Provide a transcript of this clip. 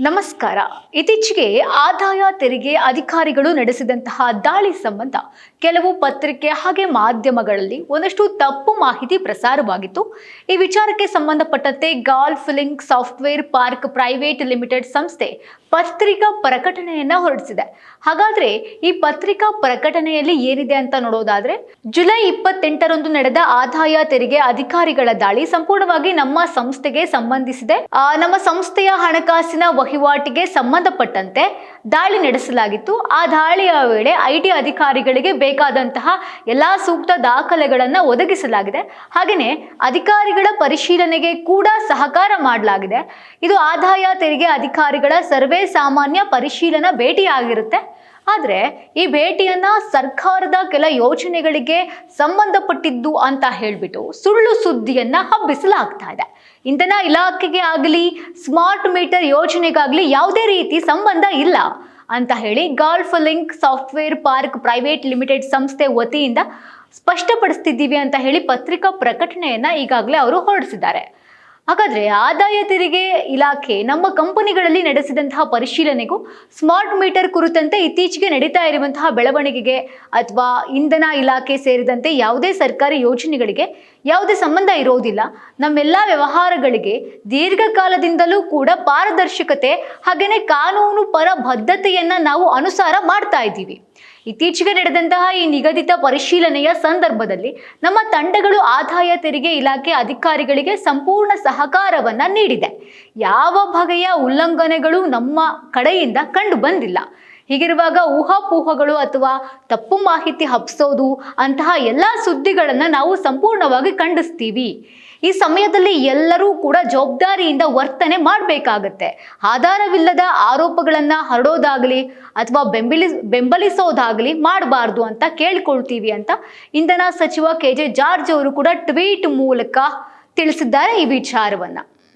ನಮಸ್ಕಾರ. ಇತ್ತೀಚೆಗೆ ಆದಾಯ ತೆರಿಗೆ ಅಧಿಕಾರಿಗಳು ನಡೆಸಿದಂತಹ ದಾಳಿ ಸಂಬಂಧ ಕೆಲವು ಪತ್ರಿಕೆ ಹಾಗೆ ಮಾಧ್ಯಮಗಳಲ್ಲಿ ಒಂದಷ್ಟು ತಪ್ಪು ಮಾಹಿತಿ ಪ್ರಸಾರವಾಗಿತ್ತು. ಈ ವಿಚಾರಕ್ಕೆ ಸಂಬಂಧಪಟ್ಟಂತೆ golf link software park private limited ಸಂಸ್ಥೆ ಪತ್ರಿಕಾ ಪ್ರಕಟಣೆಯನ್ನ ಹೊರಡಿಸಿದೆ. ಹಾಗಾದ್ರೆ ಈ ಪತ್ರಿಕಾ ಪ್ರಕಟಣೆಯಲ್ಲಿ ಏನಿದೆ ಅಂತ ನೋಡೋದಾದ್ರೆ, ಜುಲೈ 28ರಂದು ನಡೆದ ಆದಾಯ ತೆರಿಗೆ ಅಧಿಕಾರಿಗಳ ದಾಳಿ ಸಂಪೂರ್ಣವಾಗಿ ನಮ್ಮ ಸಂಸ್ಥೆಗೆ ಸಂಬಂಧಿಸಿದೆ. ನಮ್ಮ ಸಂಸ್ಥೆಯ ಹಣಕಾಸಿನ ವಹಿವಾಟಿಗೆ ಸಂಬಂಧಪಟ್ಟಂತೆ ದಾಳಿ ನಡೆಸಲಾಗಿತ್ತು. ಆ ದಾಳಿಯ ವೇಳೆ ಐಟಿ ಅಧಿಕಾರಿಗಳಿಗೆ ಬೇಕಾದಂತಹ ಎಲ್ಲಾ ಸೂಕ್ತ ದಾಖಲೆಗಳನ್ನು ಒದಗಿಸಲಾಗಿದೆ. ಹಾಗೆಯೇ ಅಧಿಕಾರಿಗಳ ಪರಿಶೀಲನೆಗೆ ಕೂಡ ಸಹಕಾರ ಮಾಡಲಾಗಿದೆ. ಇದು ಆದಾಯ ತೆರಿಗೆ ಅಧಿಕಾರಿಗಳ ಸರ್ವೇ ಸಾಮಾನ್ಯ ಪರಿಶೀಲನಾ ಭೇಟಿಯಾಗಿರುತ್ತೆ. ಆದರೆ ಈ ಭೇಟಿಯನ್ನ ಸರ್ಕಾರದ ಕೆಲ ಯೋಜನೆಗಳಿಗೆ ಸಂಬಂಧಪಟ್ಟಿದ್ದು ಅಂತ ಹೇಳ್ಬಿಟ್ಟು ಸುಳ್ಳು ಸುದ್ದಿಯನ್ನ ಹಬ್ಬಿಸಲಾಗ್ತಾ ಇದೆ. ಇಂಧನ ಇಲಾಖೆಗೆ ಆಗಲಿ ಸ್ಮಾರ್ಟ್ ಮೀಟರ್ ಯೋಜನೆಗಾಗಲಿ ಯಾವುದೇ ರೀತಿ ಸಂಬಂಧ ಇಲ್ಲ ಅಂತ ಹೇಳಿ golf link software park private limited ಸಂಸ್ಥೆ ವತಿಯಿಂದ ಸ್ಪಷ್ಟಪಡಿಸ್ತಿದ್ದೀವಿ ಅಂತ ಹೇಳಿ ಪತ್ರಿಕಾ ಪ್ರಕಟಣೆಯನ್ನ ಈಗಾಗಲೇ ಅವರು ಹೊರಡಿಸಿದ್ದಾರೆ. ಹಾಗಾದ್ರೆ ಆದಾಯ ತೆರಿಗೆ ಇಲಾಖೆ ನಮ್ಮ ಕಂಪನಿಗಳಲ್ಲಿ ನಡೆಸಿದಂತಹ ಪರಿಶೀಲನೆಗೂ ಸ್ಮಾರ್ಟ್ ಮೀಟರ್ ಕುರಿತಂತೆ ಇತ್ತೀಚೆಗೆ ನಡೀತಾ ಇರುವಂತಹ ಬೆಳವಣಿಗೆಗೆ ಅಥವಾ ಇಂಧನ ಇಲಾಖೆ ಸೇರಿದಂತೆ ಯಾವುದೇ ಸರ್ಕಾರಿ ಯೋಜನೆಗಳಿಗೆ ಯಾವುದೇ ಸಂಬಂಧ ಇರೋದಿಲ್ಲ. ನಮ್ಮೆಲ್ಲ ವ್ಯವಹಾರಗಳಿಗೆ ದೀರ್ಘಕಾಲದಿಂದಲೂ ಕೂಡ ಪಾರದರ್ಶಕತೆ ಹಾಗೆಯೇ ಕಾನೂನು ಪರ ಬದ್ಧತೆಯನ್ನ ನಾವು ಅನುಸಾರ ಮಾಡ್ತಾ ಇದ್ದೀವಿ. ಇತ್ತೀಚೆಗೆ ನಡೆದಂತಹ ಈ ನಿಗದಿತ ಪರಿಶೀಲನೆಯ ಸಂದರ್ಭದಲ್ಲಿ ನಮ್ಮ ತಂಡಗಳು ಆದಾಯ ತೆರಿಗೆ ಇಲಾಖೆ ಅಧಿಕಾರಿಗಳಿಗೆ ಸಂಪೂರ್ಣ ಸಹಕಾರವನ್ನ ನೀಡಿದೆ. ಯಾವ ಬಗೆಯ ಉಲ್ಲಂಘನೆಗಳು ನಮ್ಮ ಕಡೆಯಿಂದ ಕಂಡು ಬಂದಿಲ್ಲ. ಹೀಗಿರುವಾಗ ಊಹಾಪೋಹಗಳು ಅಥವಾ ತಪ್ಪು ಮಾಹಿತಿ ಹಬ್ಬಿಸೋದು ಅಂತಹ ಎಲ್ಲ ಸುದ್ದಿಗಳನ್ನು ನಾವು ಸಂಪೂರ್ಣವಾಗಿ ಖಂಡಿಸ್ತೀವಿ. ಈ ಸಮಯದಲ್ಲಿ ಎಲ್ಲರೂ ಕೂಡ ಜವಾಬ್ದಾರಿಯಿಂದ ವರ್ತನೆ ಮಾಡಬೇಕಾಗತ್ತೆ. ಆಧಾರವಿಲ್ಲದ ಆರೋಪಗಳನ್ನ ಹರಡೋದಾಗಲಿ ಅಥವಾ ಬೆಂಬಲಿಸೋದಾಗಲಿ ಮಾಡಬಾರ್ದು ಅಂತ ಕೇಳ್ಕೊಳ್ತೀವಿ ಅಂತ ಇಂಧನ ಸಚಿವ KJ ಜಾರ್ಜ್ ಅವರು ಕೂಡ ಟ್ವೀಟ್ ಮೂಲಕ ತಿಳಿಸಿದ್ದಾರೆ ಈ ವಿಚಾರವನ್ನ.